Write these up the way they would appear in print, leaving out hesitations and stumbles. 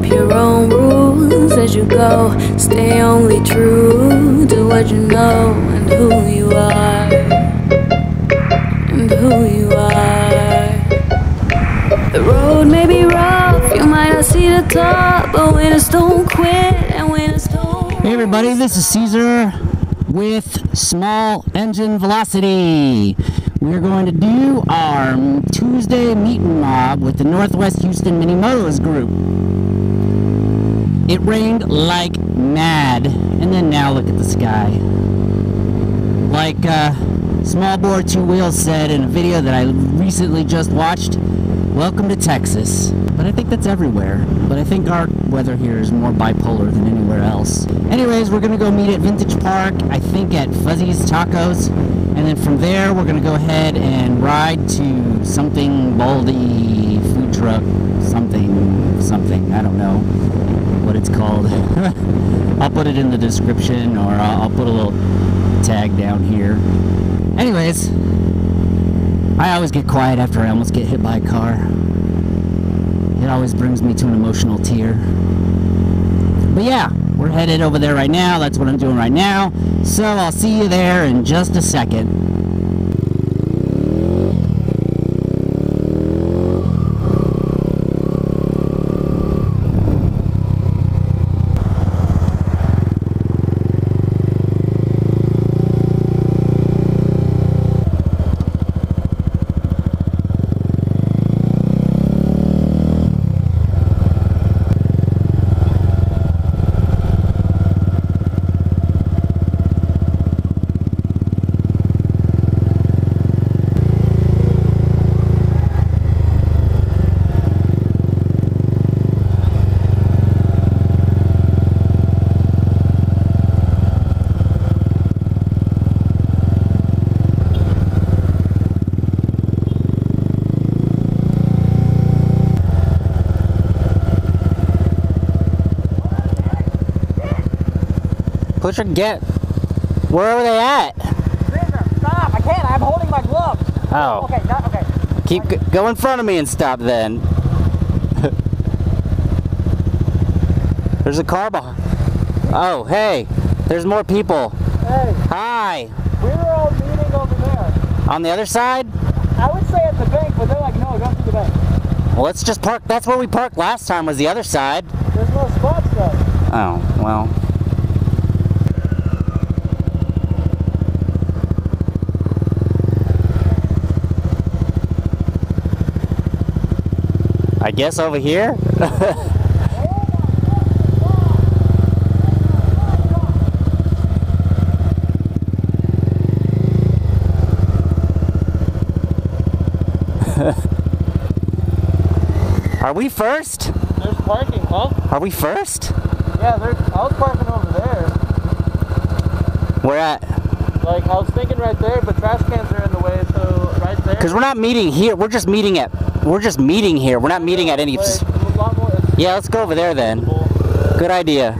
your own rules as you go. Stay only true to what you know and who you are. And who you are. The road may be rough, you might not see the top, but winners don't quit and winners don't. Hey everybody, this is Caesar with Small Engine Velocity. We're going to do our Tuesday meet and mob with the Northwest Houston Mini Motos group. It rained like mad, and then now look at the sky. Like Small Bore Two Wheels said in a video that I recently just watched, welcome to Texas. But I think that's everywhere. But I think our weather here is more bipolar than anywhere else. Anyways, we're gonna go meet at Vintage Park, I think at Fuzzy's Tacos. And then from there, we're gonna go ahead and ride to something Baldy food truck, something, I don't know what it's called. I'll put it in the description, or I'll put a little tag down here. Anyways, I always get quiet after I almost get hit by a car. It always brings me to an emotional tear. But yeah, we're headed over there right now. That's what I'm doing right now. So I'll see you there in just a second. Push or get. Where are they at? Stop! I can't. I'm holding my gloves. Oh. Okay. Okay. Keep go in front of me and stop then. There's a car behind. Oh, hey. There's more people. Hey. Hi. We were all meeting over there. On the other side? I would say at the bank, but they're like, no, go through the bank. Well, let's just park. That's where we parked last time, was the other side. There's no spots though. Oh, well. I guess over here? Are we first? There's parking, huh? Are we first? Yeah, I was parking over there. Where at? Like, I was thinking right there, but trash cans are in the way, so right there. Because we're not meeting here. We're just meeting here. We're not meeting at any... Yeah, let's go over there then. Good idea.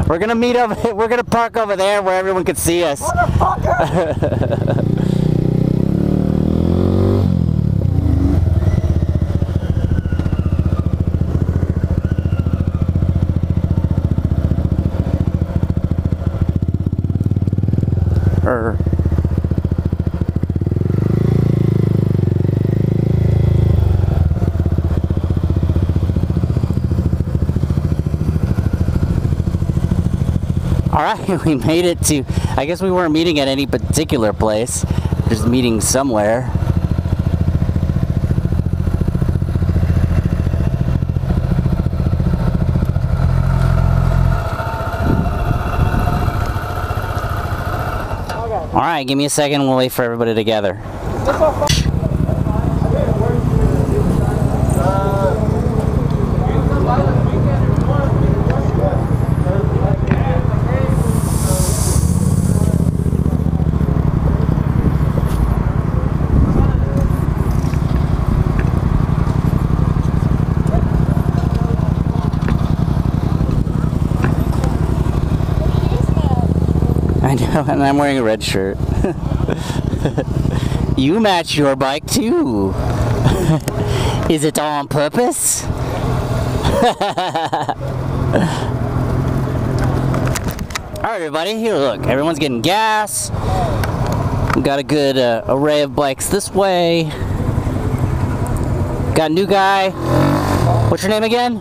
We're gonna meet over. We're gonna park over there where everyone can see us. Motherfucker! Alright, we made it to, I guess we weren't meeting at any particular place, just meeting somewhere. Alright, give me a second, we'll wait for everybody to gather. I know, and I'm wearing a red shirt. You match your bike too. Is it all on purpose? Alright everybody, here look, everyone's getting gas. We got a good array of bikes this way. Got a new guy. What's your name again?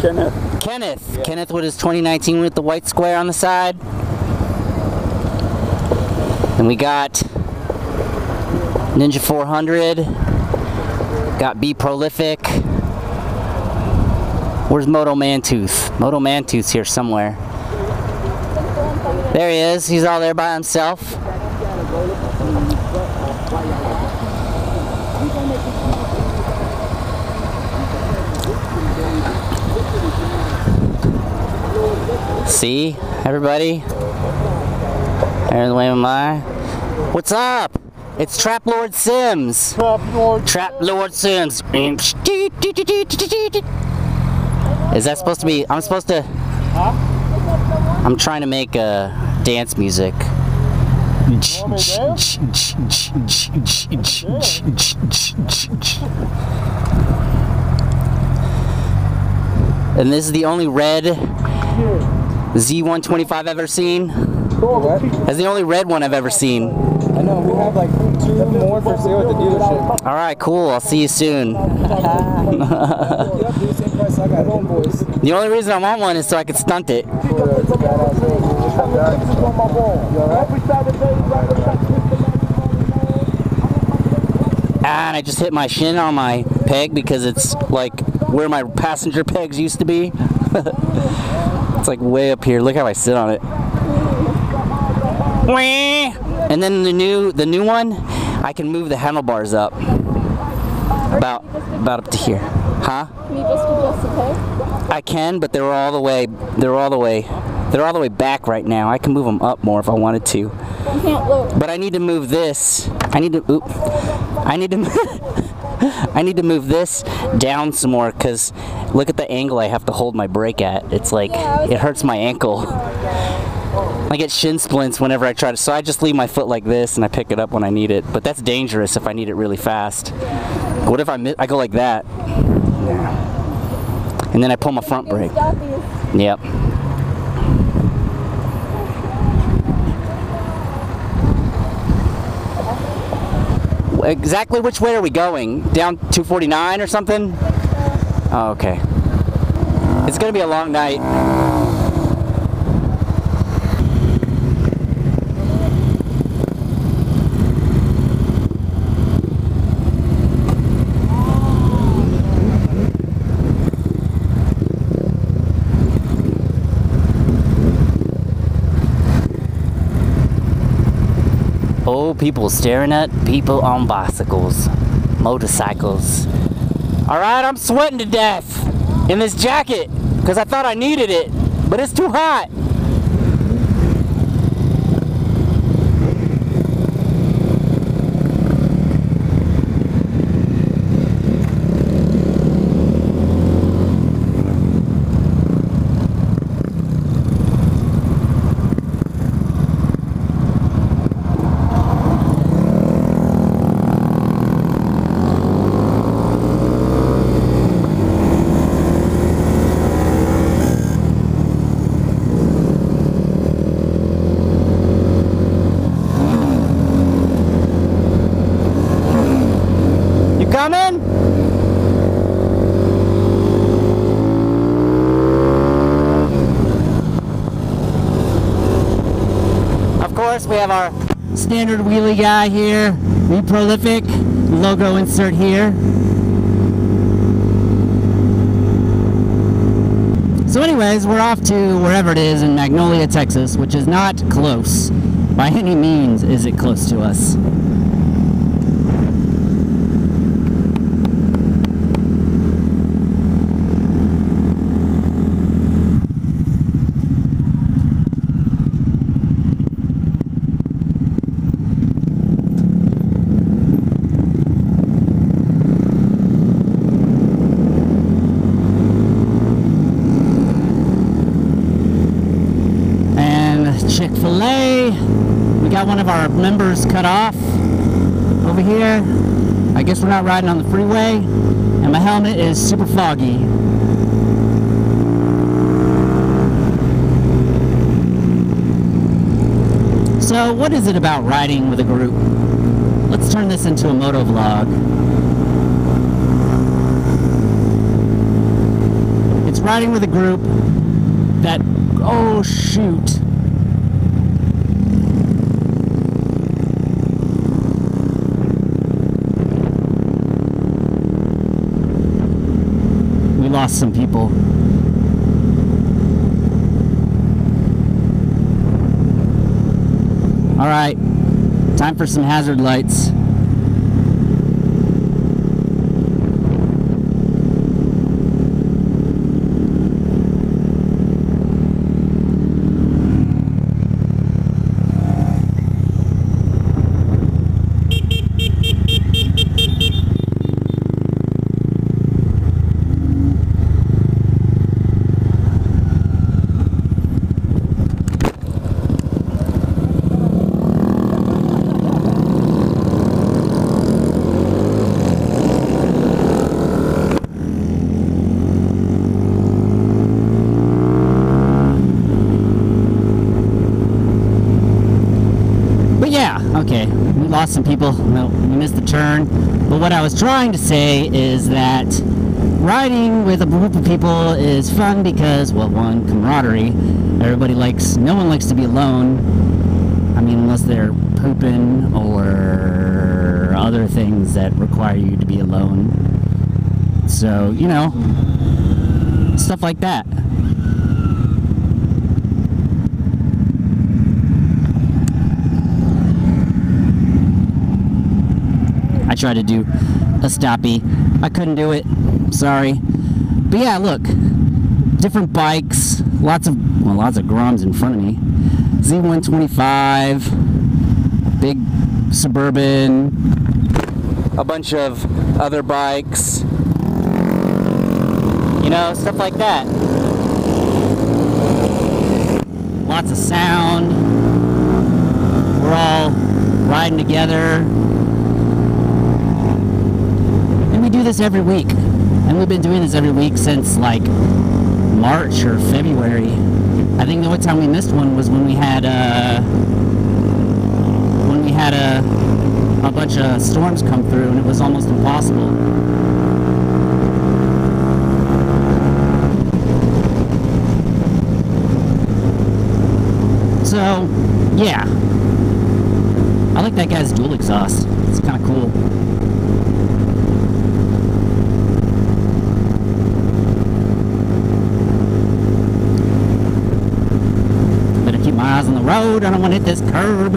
Kenneth. Kenneth. Yeah. Kenneth with his 2019 with the white square on the side. And we got Ninja 400. Got Be Prolific. Where's Moto Mantooth? Moto Mantooth's here somewhere. There he is. He's all there by himself. See, everybody? There's the way am I. What's up? It's Trap Lord Sims. Trap Lord Sims. Is that supposed to be? I'm supposed to. I'm trying to make dance music. And this is the only red Z125 I've ever seen. That's the only red one I've ever seen. I know, we have like 2 more for sale at the dealership. Alright, cool. I'll see you soon. The only reason I want one is so I can stunt it. And I just hit my shin on my peg because it's like where my passenger pegs used to be. It's like way up here. Look how I sit on it. And then the new one, I can move the handlebars up about up to here. Huh? Can you just adjust the peg? I can, but they're all the way back right now. I can move them up more if I wanted to. You can't look. But I need to move this. I need to move this down some more because look at the angle I have to hold my brake at. It's like it hurts my ankle. I get shin splints whenever I try to, so I just leave my foot like this and I pick it up when I need it. But that's dangerous if I need it really fast. What if I go like that? And then I pull my front brake. Yep. Exactly which way are we going? Down 249 or something? Oh, okay. It's gonna be a long night. Old people staring at people on bicycles, motorcycles. Alright, I'm sweating to death in this jacket because I thought I needed it, but it's too hot. Coming? Of course, we have our standard wheelie guy here, Be Prolific, logo insert here. So anyways, we're off to wherever it is in Magnolia, Texas, which is not close. By any means is it close to us. Chick-fil-A. We got one of our members cut off over over here. I guess we're not riding on the freeway, and my helmet is super foggy. So what is it about riding with a group? Let's turn this into a moto vlog. It's riding with a group that, oh shoot. We lost some people. All right, time for some hazard lights. Okay, we lost some people. Well, we missed the turn. But what I was trying to say is that riding with a group of people is fun because, well, one, camaraderie. No one likes to be alone. I mean, unless they're pooping or other things that require you to be alone. So, you know, stuff like that. I tried to do a stoppie. I couldn't do it. Sorry. But yeah, look. Different bikes. Lots of Groms in front of me. Z125. Big Suburban. A bunch of other bikes. You know, stuff like that. Lots of sound. We're all riding together. We do this every week, and we've been doing this every week since like March or February. I think the only time we missed one was when we had a bunch of storms come through, and it was almost impossible. So yeah, I like that guy's dual exhaust. It's kind of cool. My eyes on the road. I don't want to hit this curb.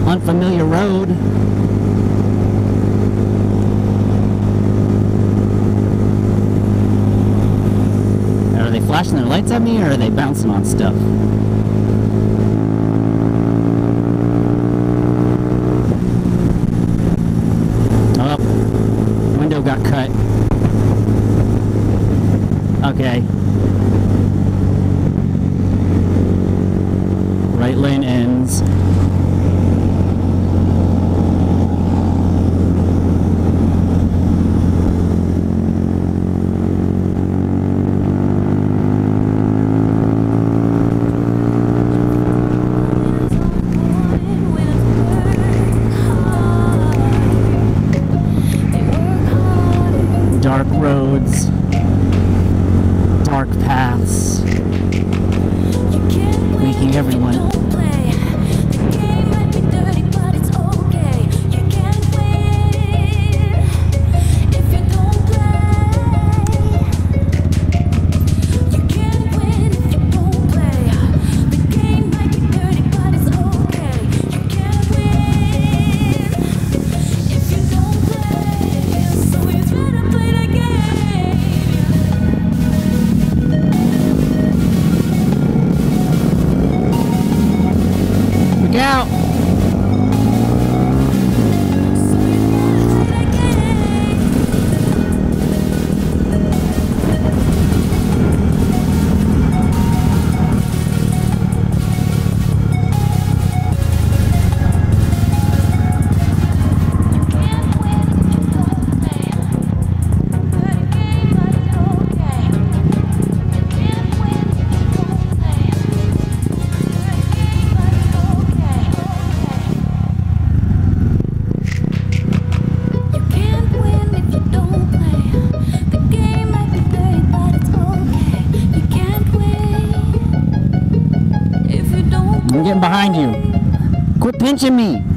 Unfamiliar road. Are they flashing their lights at me, or are they bouncing on stuff? Oh, window got cut. Okay. Right lane ends. Dark roads, dark paths, making everyone getting behind you. Quit pinching me.